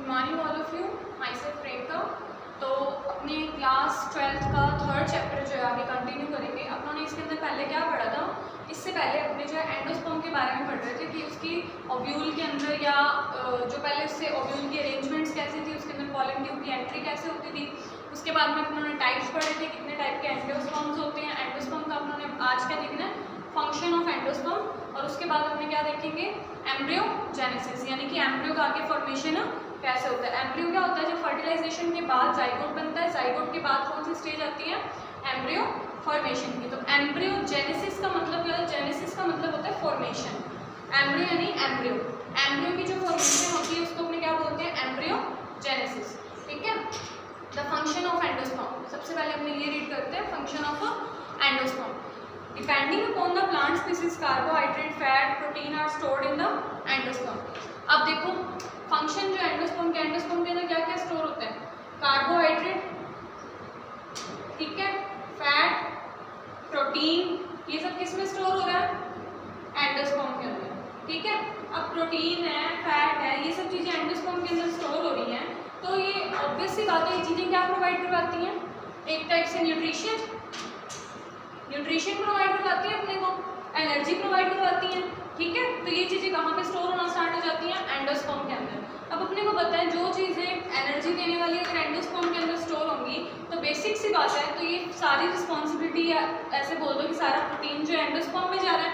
Good morning all of you, my self Priyanka. तो अपने class 12th का थर्ड चैप्टर जो है आगे कंटिन्यू करेंगे। अपनों ने इसके अंदर पहले क्या पढ़ा था, इससे पहले अपने जो है एंडोस्पर्म के बारे में पढ़ रहे थे कि उसकी ओव्यूल के अंदर या जो पहले उससे ओव्यूल की अरेंजमेंट्स कैसी थी, उसके अंदर पॉलन ट्यूब की एंट्री कैसे होती थी। उसके बाद में अपनों ने टाइप्स पढ़े थे, कितने टाइप के एंडोस्पर्म्स होते हैं। एंडोस्पर्म का अपनों ने आज क्या देखना है, फंक्शन ऑफ एंडोस्पर्म। और उसके बाद हमने क्या देखेंगे, एम्ब्रियोजेनेसिस, यानी कि एम्ब्रियो का आगे फॉर्मेशन कैसे होता है। एम्ब्रियो क्या होता है, जब फर्टिलाइजेशन के बाद जाइगोट बनता है, जाइगोट के बाद कौन सी स्टेज आती है, एम्ब्रियो फॉर्मेशन की। तो एम्ब्रियोजेनेसिस का मतलब क्या होता है, जेनेसिस का मतलब होता है फॉर्मेशन, एम्ब्रियो यानी एम्ब्रियो। एम्ब्रियो की जो फॉर्मेशन होती है उसको अपने क्या बोलते हैं, एम्ब्रियोजेनेसिस। ठीक है। द फंक्शन ऑफ एंडोस्पर्म, सबसे पहले अपने ये रीड करते हैं, function of endosperm. Depending upon the plant species carbohydrate, fat, protein are stored in the endosperm. अब देखो फंक्शन जो एंडोस्पर्म के अंदर क्या क्या स्टोर होता है, कार्बोहाइड्रेट, ठीक है, फैट, प्रोटीन, ये सब किस में स्टोर हो रहा है, एंडोस्पर्म के अंदर। ठीक है। अब प्रोटीन है, फैट है, ये सब चीज़ें एंडोस्पर्म के अंदर स्टोर हो रही हैं, तो ये ऑब्वियस सी बात है, ये चीज़ें क्या प्रोवाइड करवाती हैं, एक टाइप से न्यूट्रिशन प्रोवाइड करवाती है अपने को, एनर्जी प्रोवाइड करवाती हैं। ठीक है। तो ये चीज़ें कहाँ पे स्टोर होना स्टार्ट हो जाती हैं, एंडोस्पर्म के अंदर। अब अपने को पता है जो चीज़ें एनर्जी देने वाली अगर एंडोस्पर्म के अंदर स्टोर होंगी तो बेसिक सी बात है, तो ये सारी रिस्पॉन्सिबिलिटी या ऐसे बोल दो कि सारा प्रोटीन जो एंडोस्पर्म में जा रहा है,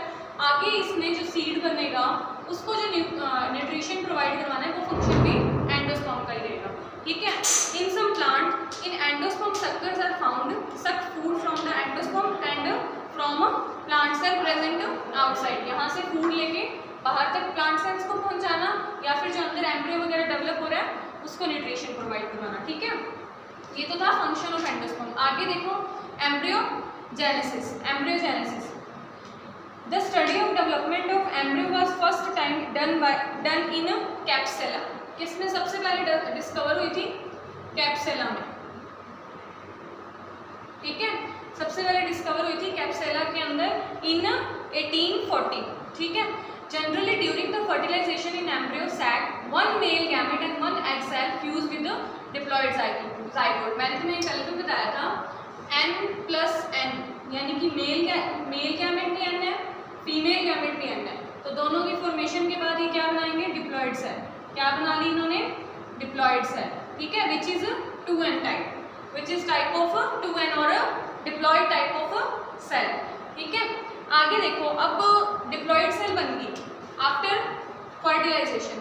आगे इसमें जो सीड बनेगा उसको जो न्यूट्रिशन प्रोवाइड करवाना है वो फंक्शन भी एंडोस्पर्म का ही रहेगा। ठीक है। In some plant in endosperm suckers are found suck food from the endosperm and from plant cell present outside. यहाँ से फूड लेके बाहर तक प्लांट सेल्स को पहुँचाना या फिर जो अंदर एम्ब्रियो वगैरह डेवलप हो रहा है उसको न्यूट्रिशन प्रोवाइड करवाना। ठीक है। ये तो था फंक्शन ऑफ एंडोस्पर्म। आगे देखो embryogenesis. Embryogenesis the study of development of embryo was first time done in capsella. किसमें सबसे पहले डिस्कवर हुई थी, कैप्सुला में। ठीक है। सबसे पहले डिस्कवर हुई थी कैप्सुला के अंदर इन 1840। ठीक है। Generally during the fertilization in embryo sac, one male gamete and one egg cell fuse with the diploid zygote. मैंने तुम्हें पहले भी बताया था N+N, यानी कि मेल गैमेट भी N है, फीमेल गैमेट भी N है, तो दोनों की फॉर्मेशन के बाद ये क्या बनाएंगे, डिप्लॉयड सेल। क्या बना ली इन्होंने, डिप्लॉयड सेल। ठीक है। Which is 2N type, which is type of 2N और डिप्लॉयड टाइप ऑफ सेल। ठीक है। आगे देखो, अब डिप्लॉयड सेल बन गई आफ्टर फर्टिलाइजेशन।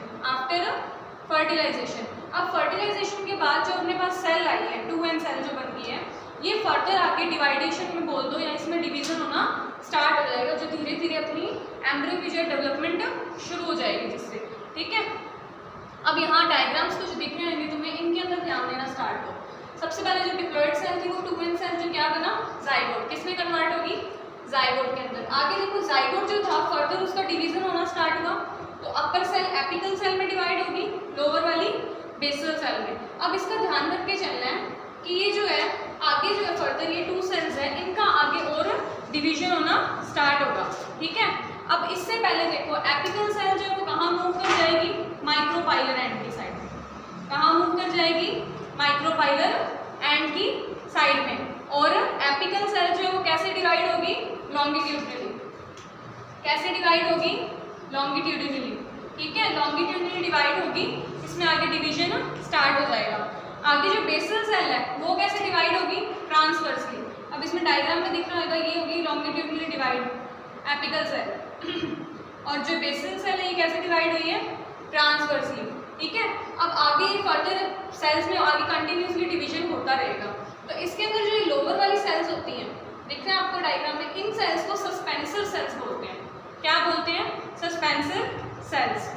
अब फर्टिलाइजेशन के बाद जो अपने पास सेल आई है, 2N सेल जो बन गई है, ये फर्दर आगे डिवाइडेशन में बोल दो या इसमें डिवीजन होना स्टार्ट हो जाएगा, जो धीरे धीरे अपनी एम्ब्रियो की जो डेवलपमेंट शुरू हो जाएगी जिससे। ठीक है। अब यहाँ डायग्राम्स कुछ दिख रहे होंगे तुम्हें, इनके अंदर ध्यान देना स्टार्ट हो। सबसे पहले जो डिप्लॉयड सेल थी वो 2N सेल जो क्या बना, जाइगोट। किसमें कन्वर्ट होगी, जाइगोट के अंदर। आगे देखो जाइगोट जो था फर्दर उसका डिवीजन होना स्टार्ट हुआ, तो अपर सेल एपिकल सेल में डिवाइड होगी, लोअर वाली बेसल सेल में। अब इसका ध्यान रख के चलना है कि ये जो है आगे जो है फर्दर ये 2 सेल्स है, इनका आगे और डिवीजन होना स्टार्ट होगा। ठीक है। अब इससे पहले देखो एपिकल सेल जो है वो कहाँ मूव कर जाएगी, माइक्रोपाइलर एंड की साइड में। कहाँ मूव कर जाएगी, माइक्रोपाइलर एंड की साइड में। और एपिकल सेल जो है वो कैसे डिवाइड होगी, लॉन्गिट्यूडिनली। कैसे डिवाइड होगी, लॉन्गिट्यूडिनली। ठीक है। लॉन्गिट्यूडिनली डिवाइड होगी, इसमें आगे डिवीजन स्टार्ट हो जाएगा। आगे जो बेसल सेल है वो कैसे डिवाइड होगी, ट्रांसवर्सली। अब इसमें डायग्राम में दिख रहा होगा, ये होगी लॉन्गिट्यूडिनली डिवाइड एपिकल सेल, और जो बेसल सेल है ये कैसे डिवाइड हुई है, ट्रांसवर्सली। ठीक है। अब आगे फर्दर सेल्स में आगे कंटिन्यूसली डिवीजन होता रहेगा। तो इसके अंदर जो लोअर वाली सेल्स होती हैं, दिख रहे हैं आपको डायग्राम में, इन सेल्स को सस्पेंसर सेल्स बोलते हैं। क्या बोलते हैं, सस्पेंसर सेल्स।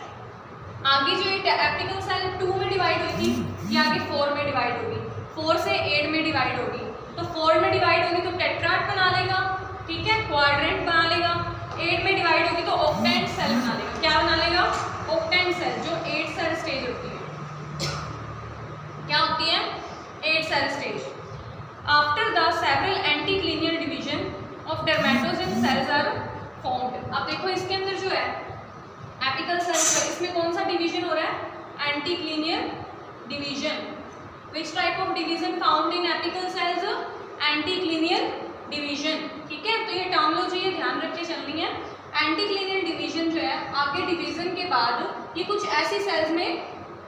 आगे जो एपिकल सेल 2 में डिवाइड हुई थी, ये आगे 4 में डिवाइड होगी, 4 से 8 में डिवाइड होगी। तो 4 में डिवाइड होगी तो टेट्राड बना लेगा। ठीक है। क्वाड्रेंट बना लेगा। 8 में डिवाइड होगी तो ऑक्टेंट सेल बना लेगा। क्या बना लेगा, ऑक्टेंट सेल, जो 8 सेल स्टेज होती है। क्या होती है, 8 cell stage. After the several anticlinal division of dermatogen cells are formed. अब देखो इसके अंदर जो है एपिकल सेल्स, इसमें कौन सा डिवीजन हो रहा है, anticlinal division. Which type of division found in apical cells? Anticlinal division. ठीक है, तो ये टर्मिनोलॉजी ये ध्यान रख के चलनी है। एंटीक्लिनियल डिवीजन जो है आगे डिवीजन के बाद ये कुछ ऐसी सेल्स में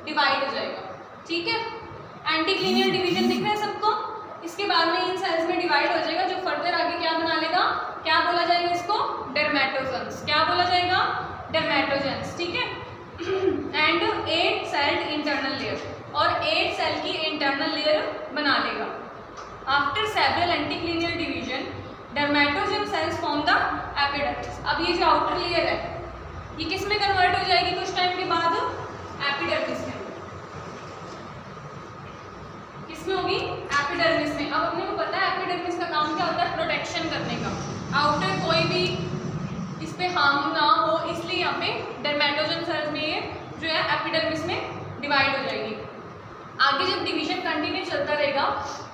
डिवाइड हो जाएगा। ठीक है, एंटीक्लिनियल डिवीजन दिख रहा है सबको? इसके बाद में इन सेल्स में डिवाइड हो जाएगा जो फर्दर आगे क्या बना लेगा, क्या बोला जाएगा इसको? डर्मेटोजेंस। क्या बोला जाएगा? डर्मेटोजेंस। ठीक है, एंड 8 सेल्ड इंटरनल लेयर, और 8 सेल की इंटरनल लेयर बना लेगा। After several anticlinal division dermatogen cells form the epidermis. अब ये जो आउटर लेयर है ये किस में कन्वर्ट हो जाएगी कुछ टाइम के बाद? एपिडर्मिस में। किसमें होगी? एपिडर्मिस में। अब अपने को पता है एपिडर्मिस का काम क्या होता है? प्रोटेक्शन करने का, आउटर कोई भी इस पे हार्म ना हो, इसलिए यहाँ पे डर्मेटोजेन सेल्स में ये जो है एपिडर्मिस में डिवाइड हो जाएगी। आगे जब डिवीजन कंटिन्यू चलता रहेगा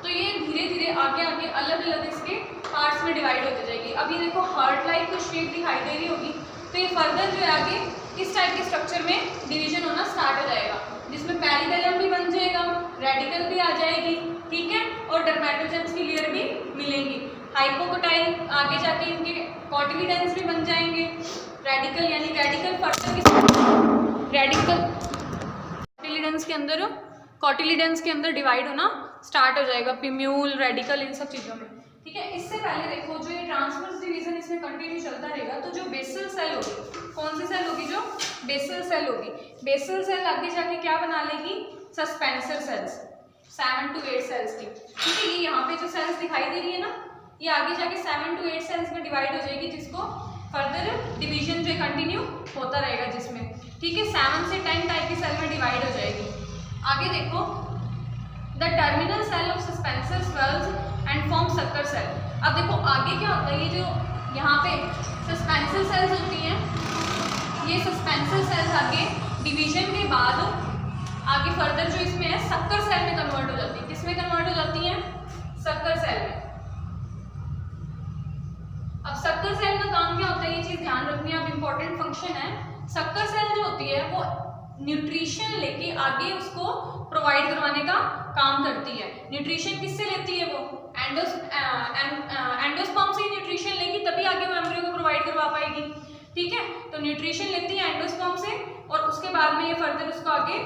तो ये धीरे धीरे आगे आगे अलग अलग इसके पार्ट्स में डिवाइड होती जाएगी। अब ये देखो हार्ट लाइक कुछ शेप दिखाई दे रही होगी, तो ये फर्दर जो है आगे इस टाइप के स्ट्रक्चर में डिवीजन होना स्टार्ट हो जाएगा, जिसमें पेरिबेलम भी बन जाएगा, रेडिकल भी आ जाएगी। ठीक है, और डर्मेटोजेंस की लेयर भी मिलेंगी। हाइपोकोटाइल आगे जाके इनके कॉटिलिडेंस भी बन जाएंगे। रेडिकल यानी रेडिकल फर्दर रेडिकल कॉटिलिडेंस के अंदर डिवाइड होना स्टार्ट हो जाएगा, पिम्यूल, रेडिकल, इन सब चीज़ों में। ठीक है, इससे पहले देखो जो ये ट्रांसवर्स डिवीजन इसमें कंटिन्यू चलता रहेगा तो जो बेसल सेल होगी, कौन सी सेल होगी? जो बेसल सेल होगी। बेसल सेल आगे जाके क्या बना लेगी? सस्पेंसर सेल्स, 7 to 8 सेल्स की। ठीक है, ये यहाँ पे जो सेल्स दिखाई दे रही है ना, ये आगे जाके 7 to 8 सेल्स में डिवाइड हो जाएगी, जिसको फर्दर डिवीजन जो कंटिन्यू होता रहेगा जिसमें। ठीक है, 7 से 10 टाइप की सेल में डिवाइड हो जाएगी। आगे देखो, the terminal cell of suspensor swells and form sucker cell. अब देखो आगे क्या होता है, ये जो यहाँ पे सस्पेंसर सेल्स होती हैं, ये सस्पेंसर सेल्स आगे डिवीजन के बाद आगे फर्दर जो इसमें है सक्कर सेल में कन्वर्ट हो जाती है। किस में कन्वर्ट हो जाती हैं? सक्कर सेल में। अब सक्कर सेल का काम क्या होता है, ये चीज ध्यान रखनी है, अब इंपॉर्टेंट फंक्शन है। सक्कर सेल जो होती है वो न्यूट्रिशन लेके आगे उसको प्रोवाइड करवाने का काम करती है। न्यूट्रिशन किससे लेती है? वो एंडोस्पर्म से न्यूट्रिशन लेगी, तभी आगे वो एम्ब्रियो को प्रोवाइड करवा पाएगी। ठीक है, तो न्यूट्रिशन लेती है एंडोस्पर्म से, और उसके बाद में ये फर्दर उसको आगे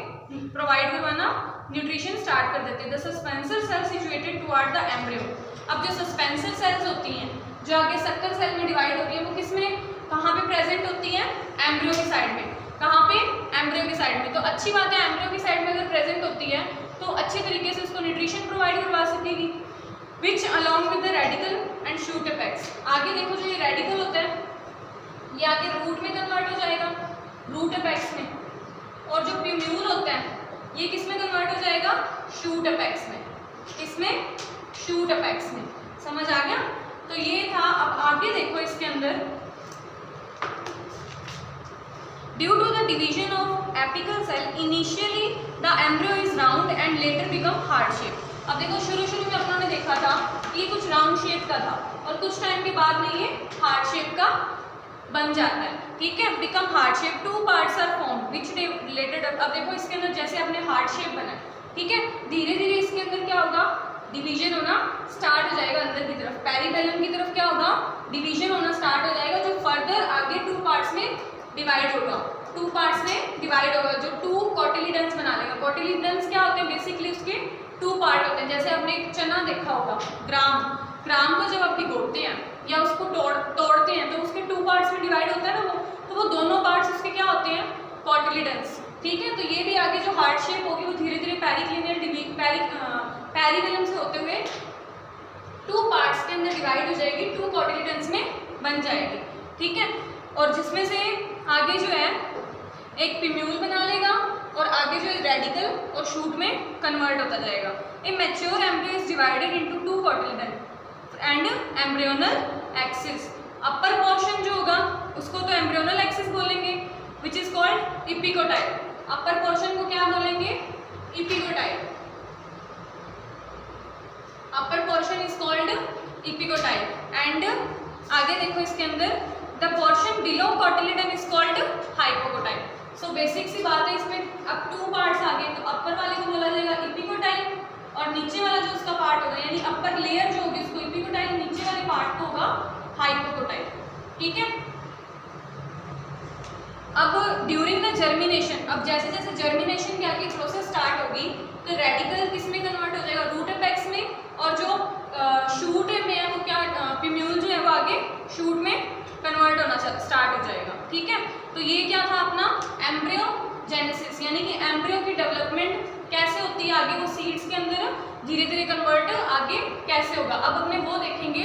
प्रोवाइड करवाना न्यूट्रिशन स्टार्ट कर देते हैं। The suspensor cell situated toward the embryo. अब जो सस्पेंसर सेल्स होती हैं जो आगे सक्कर सेल में डिवाइड होती है, वो किस में, कहाँ पे प्रेजेंट होती है? एम्ब्रियो की साइड में। कहाँ पे? एम्ब्रियो की साइड में। तो अच्छी बात है, एम्ब्रियो की साइड में अगर प्रेजेंट होती है तो अच्छे तरीके से उसको न्यूट्रिशन प्रोवाइड करवा सकेगी। Which along with the radicle and shoot apex. आगे देखो जो ये रेडिकल होता है ये आगे रूट में कन्वर्ट हो जाएगा, रूट एपेक्स में, और जो प्यूम्यूल होता है ये किस में कन्वर्ट हो जाएगा? शूट एपेक्स में। इसमें शूट एपेक्स में। समझ आ गया? तो ये था। अब आगे देखो इसके अंदर, due to the division of apical cell initially the embryo is round and later become heart shape. अब देखो शुरू में अपनों ने देखा था ये कुछ राउंड शेप का था, और कुछ टाइम के बाद में ये हार्ड शेप का बन जाता है। ठीक है, become heart shape. 2 parts are form which related. अब देखो इसके अंदर जैसे अपने हार्ड शेप बना, ठीक है, धीरे धीरे इसके अंदर क्या होगा? डिवीजन होना स्टार्ट हो जाएगा अंदर की तरफ। पेरिबेलम की तरफ क्या होगा? डिवीजन होना स्टार्ट हो जाएगा, जो फर्दर आगे 2 पार्ट्स में डिवाइड होगा। 2 पार्ट्स में डिवाइड होगा, जो 2 कॉटिलिडेंस बना लेगा। कॉटिलिडेंस क्या होते हैं? बेसिकली उसके 2 पार्ट होते हैं। जैसे आपने एक चना देखा होगा, ग्राम को जब आप भिगोते हैं या उसको तोड़ते हैं तो उसके 2 पार्ट्स में डिवाइड होता है ना तो वो दोनों पार्ट्स उसके क्या होते हैं? कॉटिलिडेंस। ठीक है, तो ये भी आगे जो हार्ट शेप होगी वो धीरे धीरे पेरिबेलम से होते हुए 2 पार्ट्स के अंदर डिवाइड हो जाएगी, 2 कॉटिलिडेंस में बन जाएगी। ठीक है, और जिसमें से आगे जो है एक पिम्यूल बना लेगा, और आगे जो रेडिकल और शूट में कन्वर्ट होता जाएगा। A mature embryo is divided into 2 cotyledon and embryonal axis. Upper portion जो होगा उसको तो एम्ब्रियोनल एक्सिस बोलेंगे, which is called epicotyl. Upper portion को क्या बोलेंगे? Epicotyl. Upper portion is called epicotyl. And आगे देखो इसके अंदर the portion below cotyledon is called hypocotyl. So basic सी बात है, इसमें अब 2 पार्ट्स आ गए, तो अपर वाले को बोला जाएगा एपिकोटाइल और नीचे वाला जो उसका पार्ट होगा यानी अपर लेयर जो होगी उसको एपिकोटाइल, नीचे वाले पार्ट को होगा हाइपोकोटाइल। ठीक है। अब ड्यूरिंग द जर्मिनेशन, अब जैसे जैसे जर्मिनेशन की आगे प्रोसेस स्टार्ट होगी तो रेडिकल किस में कन्वर्ट हो जाएगा, रूट अपेक्स में, और जो शूट में है वो क्या पिम्यूल जो है वो आगे शूट में कन्वर्ट होना स्टार्ट हो जाएगा। ठीक है। तो ये क्या था अपना एम्ब्रियोजेनेसिस, यानी कि एम्ब्रियो की डेवलपमेंट कैसे होती है आगे, वो सीड्स के अंदर धीरे धीरे कन्वर्ट आगे कैसे होगा। अब अपने वो देखेंगे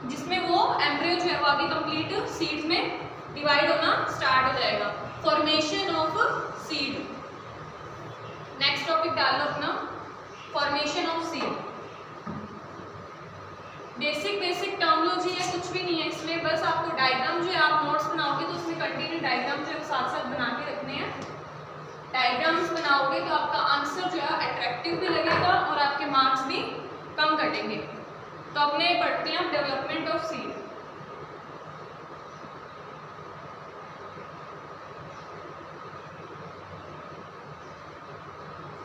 जिसमें वो एम्ब्रियो जो है वो आगे कंप्लीट सीड्स में डिवाइड होना स्टार्ट हो जाएगा, formation of seed. Next topic डाल लो अपना, formation of seed. Basic terminology है, कुछ भी नहीं है इसमें, बस आपको डायग्राम जो है आप नोट्स बनाओगे तो उसमें कंटिन्यू डायग्राम जो है साथ साथ बना के रखने हैं। डायग्राम्स बनाओगे तो आपका आंसर जो है अट्रैक्टिव भी लगेगा और आपके मार्क्स भी कम कटेंगे। तो अपने पढ़ते हैं development of seed.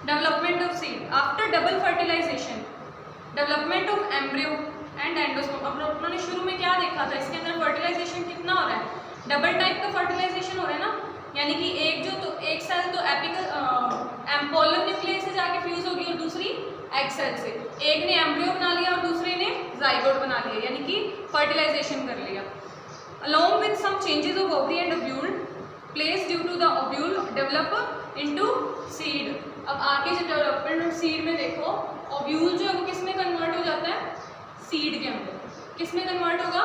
Development of seed after double fertilization, development of embryo and endosperm. अब अपने शुरू में क्या देखा था, इसके अंदर फर्टिलाइजेशन कितना हो रहा है, डबल टाइप का फर्टिलाइजेशन हो रहा है ना, यानी कि एक सेल तो एपिकल एम्पोलर न्यूक्लियस से जाके फ्यूज होगी और दूसरी एग सेल से, एक ने एम्ब्रियो बना लिया और दूसरे ने जाइगोट बना लिया, यानी कि फर्टिलाइजेशन कर लिया। Along with some changes of ovary and ovule place due to the ovule develop into seed. अब आगे जो डेवलपमेंट ऑफ सीड में देखो, ओव्यूल जो है वो किस में कन्वर्ट हो जाता है, सीड के अंदर। किस में कन्वर्ट होगा,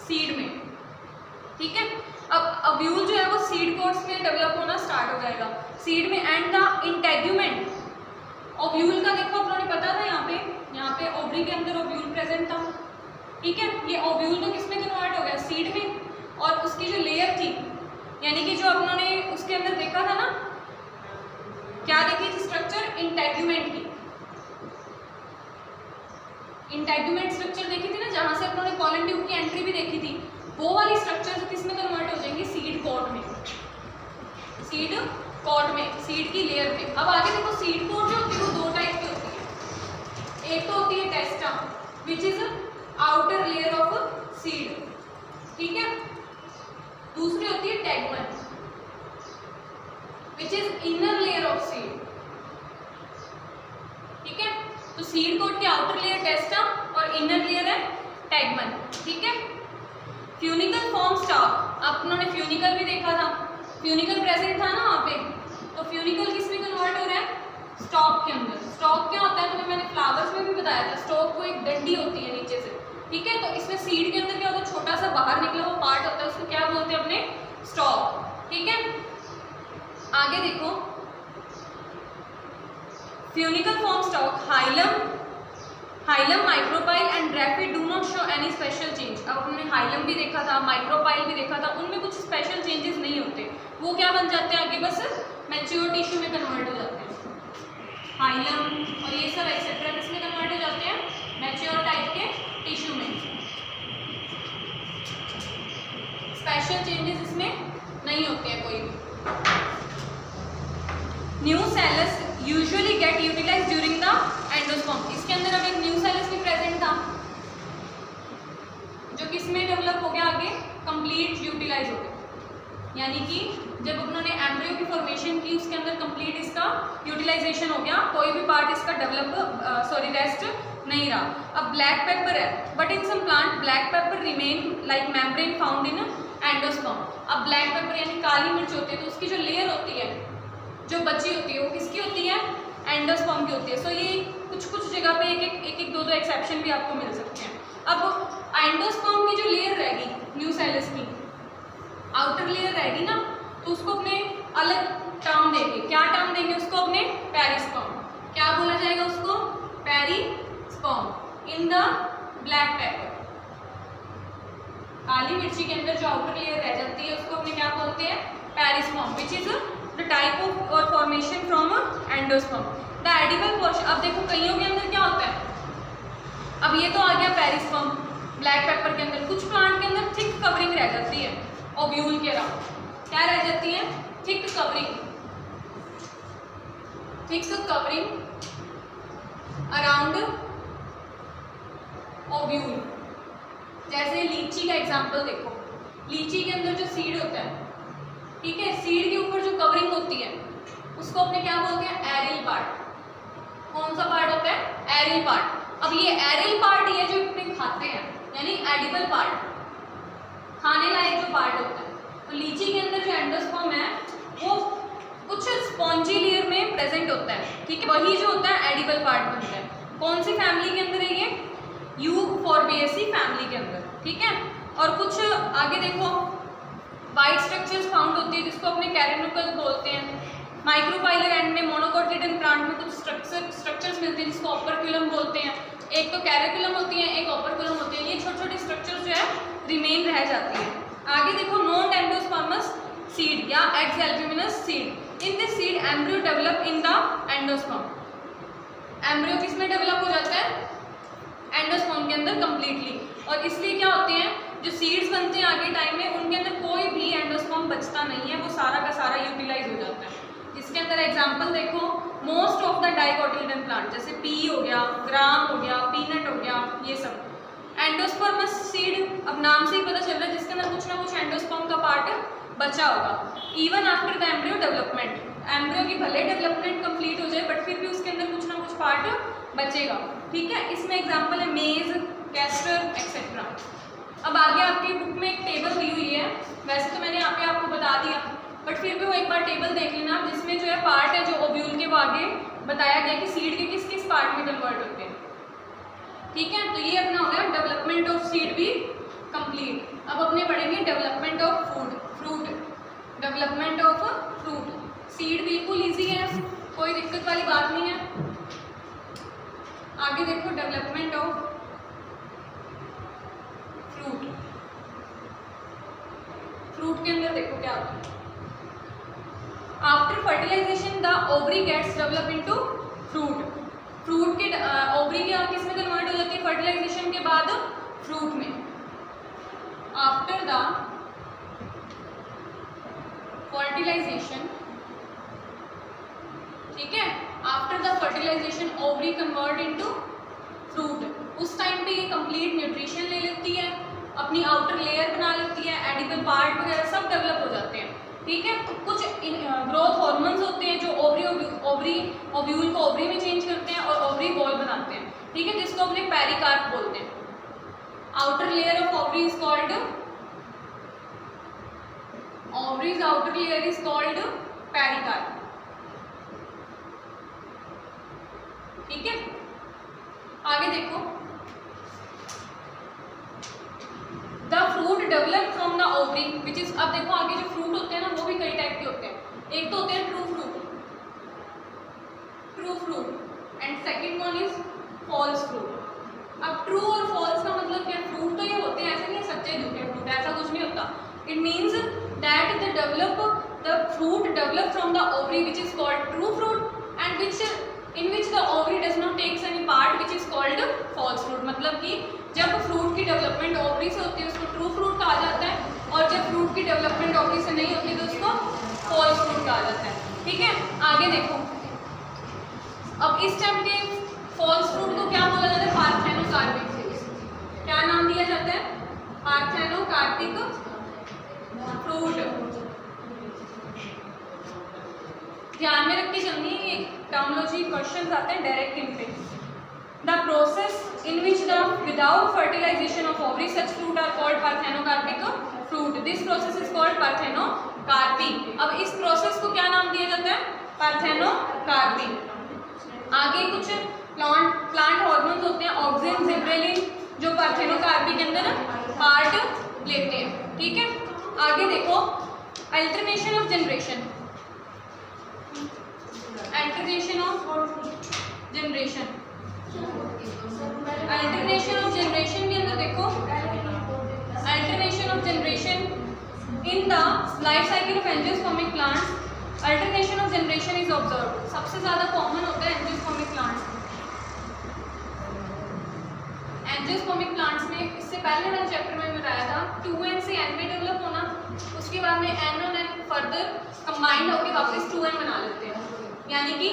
सीड में। ठीक है। अब ओव्यूल जो है वो सीड कोट्स में डेवलप होना स्टार्ट हो जाएगा, सीड में। एंड द इंटेग्यूमेंट ओव्यूल का देखो अपनों ने पता था यहाँ पे ओवरी के अंदर ओव्यूल प्रेजेंट था। ठीक है। ये ओव्यूल तो किस में कन्वर्ट हो गया, सीड में। और उसकी जो लेयर थी, यानी कि जो अपनों ने उसके अंदर देखा था ना, क्या देखी थी स्ट्रक्चर, इंटेग्यूमेंट की। इंटेग्यूमेंट स्ट्रक्चर देखी थी ना, जहां से अपनों ने पॉलन ट्यूब की एंट्री भी देखी थी, वो वाली स्ट्रक्चर किस में कन्वर्ट हो जाएंगी, सीड कोट में। सीड कोट में, सीड की लेयर पे। अब आगे देखो, सीड कोट जो होती है वो 2 टाइप की होती है। एक तो होती है testa which is outer layer of seed. ठीक है। दूसरी होती है tegmen which is inner layer of seed. ठीक है। तो सीड कोट की आउटर लेयर टेस्टा और इनर लेयर है टेगमन। ठीक है। फ्यूनिकल फॉर्म स्टॉक, आप उन्होंने फ्यूनिकल भी देखा था, फ्यूनिकल प्रेजेंट था ना वहाँ पे। तो फ्यूनिकल किस में कन्वर्ट हो रहा है, स्टॉक के अंदर। स्टॉक क्या होता है, तो मैंने फ्लावर्स में भी बताया था, स्टॉक को एक डंडी होती है नीचे से। ठीक है। तो इसमें सीड के अंदर क्या होता है, छोटा सा बाहर निकला हुआ पार्ट होता है, उसको क्या बोलते हैं अपने, स्टॉक। ठीक है। आगे देखो, funicle form stalk, hilum micropyle and raphe do not show any special change. अब हमने हाइलम भी देखा था, माइक्रोपाइल भी देखा था, उनमें कुछ स्पेशल चेंजेस नहीं होते, वो क्या बन जाते हैं आगे, बस मैच्योर टिश्यू में कन्वर्ट हो जाते हैं। हाइलम और ये सब एक्सेट्रा किसमें कन्वर्ट हो जाते हैं, मैच्योर टाइप के टिश्यू में। स्पेशल चेंजेस इसमें नहीं होते हैं कोई भी। New cells usually get utilize during the endosperm. इसके अंदर अब एक न्यू सेल्स भी प्रेजेंट था जो किसमें डेवलप हो गया, आगे कंप्लीट यूटिलाइज हो गया, यानी कि जब उन्होंने एम्ब्रियो की फॉर्मेशन की उसके अंदर कंप्लीट इसका यूटिलाइजेशन हो गया, कोई भी पार्ट इसका रेस्ट नहीं रहा। अब ब्लैक पेपर है, but in some plant black pepper remain like membrane found in endosperm. अब ब्लैक पेपर यानी काली मिर्च होती है, तो उसकी जो लेयर होती है जो बची होती है वो किसकी होती है, एंडोस्पर्म की होती है। सो ये कुछ जगह पे एक दो एक्सेप्शन भी आपको मिल सकते हैं। अब एंडोस्पर्म की जो लेयर रहेगी न्यू सेल्स की आउटर लेयर रहेगी ना, तो उसको अपने अलग टर्म देंगे। क्या टर्म देंगे उसको, अपने पेरिस्पर्म। क्या बोला जाएगा उसको, perisperm in the black pepper. काली मिर्ची के अंदर जो आउटर लेयर रह जाती है उसको अपने क्या बोलते हैं, perisperm, which is the type of और formation from endosperm. The edible portion, अब देखो कईयों के अंदर क्या होता है, अब ये तो आ गया पेरिस्पर्म ब्लैक पेपर के अंदर, कुछ प्लांट के अंदर थिक कवरिंग रह जाती है ओव्यूल के अराउंड। क्या रह जाती है, थिक कवरिंग अराउंड ओव्यूल। जैसे लीची का एग्जांपल देखो, लीची के अंदर जो सीड होता है, ठीक है, सीड के ऊपर जो कवरिंग होती है उसको अपने क्या बोलते हैं, एरियल पार्ट। कौन सा पार्ट होता है, एरियल पार्ट। अब ये एरियल पार्ट ये जो अपने खाते हैं, यानी एडिबल पार्ट, खाने लायक जो पार्ट होता है। तो लीची के अंदर जो एंडोस्पर्म है वो कुछ स्पॉन्जी लेयर में प्रेजेंट होता है, ठीक है, वही जो होता है एडिबल पार्ट बनता है। कौन सी फैमिली के अंदर है ये, यूफोर्बिएसी फैमिली के अंदर, ठीक है। और कुछ आगे देखो, वाइट स्ट्रक्चर्स फाउंड होती है जिसको अपने कैरेनुकल बोलते हैं। माइक्रोपाइलर एंड में मोनोकोटिलेडन प्लांट में कुछ स्ट्रक्चर्स मिलते हैं जिसको ऑपरक्यूलम बोलते हैं। एक तो कैरिकुलम होती है, एक ऑपरक्यूलम होती है। ये छोटे छोटे स्ट्रक्चर्स जो है रिमेन रह जाती है। आगे देखो, नॉन एंडोस्पर्मस सीड या x albuminous seed. In this seed embryo develop in the endosperm. Embryo किस में डेवलप हो जाता है, एंडोस्पर्म के अंदर कंप्लीटली। और इसलिए क्या होते हैं, जो सीड्स बनते हैं आगे टाइम में उनके अंदर कोई भी एंडोस्पर्म बचता नहीं है, वो सारा का सारा यूटिलाइज हो जाता है। इसके अंदर एग्जांपल देखो, most of the dicotyledon plant, जैसे पी हो गया, ग्राम हो गया, पीनट हो गया, ये सब एंडोस्पर्मस सीड। अब नाम से ही पता चल रहा है जिसके अंदर कुछ ना कुछ एंडोस्पर्म का पार्ट बचा होगा। Even after the embryo development, embryo की भले डेवलपमेंट कंप्लीट हो जाए बट फिर भी उसके अंदर कुछ ना कुछ पार्ट बचेगा, ठीक है। इसमें एग्जाम्पल है मेज, कैस्टर एक्सेट्रा। अब आगे आपकी बुक में एक टेबल दी हुई है, वैसे तो मैंने यहाँ पे आपको बता दिया बट फिर भी वो एक बार टेबल देख लेना, जिसमें जो है पार्ट है जो ओव्यूल के, वो आगे बताया गया कि सीड के किस किस पार्ट में कन्वर्ट होते हैं, ठीक है। तो ये अपना हो गया डेवलपमेंट ऑफ सीड भी कंप्लीट। अब अपने पढ़ेंगे development of fruit. Development of fruit, seed बिल्कुल ईजी है, कोई दिक्कत वाली बात नहीं है। आगे देखो, डेवलपमेंट ऑफ फ्रूट के अंदर देखो क्या होता है। After fertilization the ovary gets develop into fruit के ओवरी क्या किस में कन्वर्ट हो जाती है फर्टिलाइजेशन के बाद, फ्रूट में। आफ्टर द फर्टिलाइजेशन, ठीक है, after the fertilization ovary convert into fruit. उस टाइम पे ये कंप्लीट न्यूट्रिशन ले लेती है, अपनी आउटर लेयर बना लेती है, एडिबल पार्ट वगैरह सब डेवलप हो जाते हैं, ठीक है। कुछ ग्रोथ हार्मोन्स होते हैं जो ओव्यूल को ओवरी में चेंज करते हैं और ओवरी बॉल बनाते हैं, ठीक है, जिसको अपने पेरिकार्प बोलते हैं। Outer layer of ovary is called, ovaries outer layer is called pericarp, ठीक है। आगे देखो, the fruit develop from the ovary which is, अब देखो आगे जो फ्रूट होते हैं ना वो भी कई टाइप के होते हैं। एक तो होते हैं true fruit and second one is false fruit. अब ट्रू और फॉल्स का मतलब क्या, फ्रूट तो ये होते हैं, ऐसे नहीं सच्चे झूठे फ्रूट, ऐसा कुछ नहीं होता। It means that the fruit develop from the ovary which is called true fruit and in which the ovary does not takes any part which is called false fruit। मतलब कि जब फ्रूट की development ovary से होती है उसको true fruit कहा जाता है, और जब फ्रूट की डेवलपमेंट ओवरी से नहीं होती तो उसको फॉल्स फ्रूट कहा जाता है, ठीक है। आगे देखो, अब इस टाइप के फॉल्स फ्रूट को क्या बोला जाता है, पार्थेनोकार्पिक। क्या नाम दिया जाता है, पार्थेनोकार्पिक फ्रूट। ध्यान में रख के चलनी है, ये टर्मिनोलॉजी क्वेश्चंस आते हैं डायरेक्ट इन पे। The process in which the without fertilization of ovary such fruit are called parthenocarpic fruit. This process is called parthenocarpy. अब इस प्रोसेस को क्या नाम दिया जाता है, पार्थेनोकार्पी। आगे कुछ प्लांट हार्मोन्स होते हैं, ऑक्सिन, जिब्रेलिन, जो पार्थेनोकार्पी के अंदर पार्ट लेते हैं, ठीक है। आगे देखो, alternation of generation, alternation of generation के अंदर देखो, alternation of generation in the life cycle of angiospermic plants, alternation of generation is observed. सबसे ज्यादा कॉमन होता है एंजियोस्पर्मिक प्लांट्स। एंजियोस्पर्मिक प्लांट्स में इससे पहले मैंने चैप्टर में बताया था 2n से n में डेवलप होना, उसके बाद में n और n फर्दर कंबाइंड होकर वापस 2n बना लेते हैं, यानी कि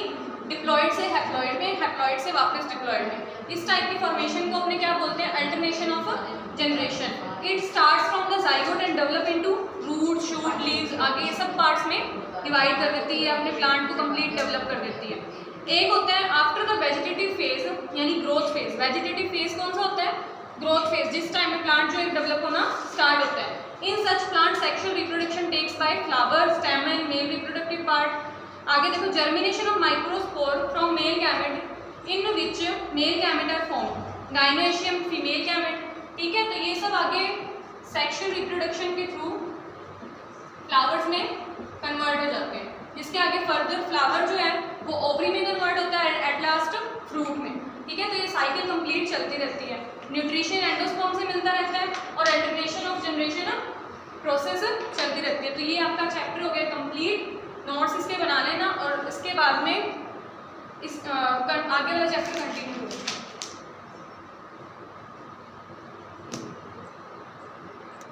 डिप्लॉइड से हैप्लॉइड में, हैप्लॉइड से वापस डिप्लॉइड में। इस टाइप की फॉर्मेशन को अपने क्या बोलते हैं, alternation of generation. It starts from the zygote and develop into root, shoot, leaves, आगे ये सब पार्ट्स में डिवाइड कर देती है, अपने प्लांट को कंप्लीट डेवलप कर देती है। एक होता है आफ्टर द वेजिटेटिव फेज, यानी ग्रोथ फेज। वेजिटेटिव फेज कौन सा होता है, ग्रोथ फेज, जिस टाइम में प्लांट जो एक डेवलप होना स्टार्ट होता है। In such plant sexual reproduction takes by flower, stamen, male reproductive part. आगे देखो, germination of microspore from male gamete in which male gamete are form, gynoecium female gamete, ठीक है। तो ये सब आगे सेक्सुअल रिप्रोडक्शन के थ्रू फ्लावर्स में कन्वर्ट हो जाते हैं, जिसके आगे फर्दर फ्लावर जो है वो ओवरी में कन्वर्ट होता है, एट लास्ट फ्रूट में, ठीक है। तो ये साइकिल कंप्लीट चलती रहती है। न्यूट्रिशन एंडोस्पर्म से मिलता रहता है और अल्टरनेशन ऑफ जनरेशन प्रोसेस चलती रहती है। तो ये आपका चैप्टर हो गया कंप्लीट। नोट्स इसके बना लेना और इसके बाद में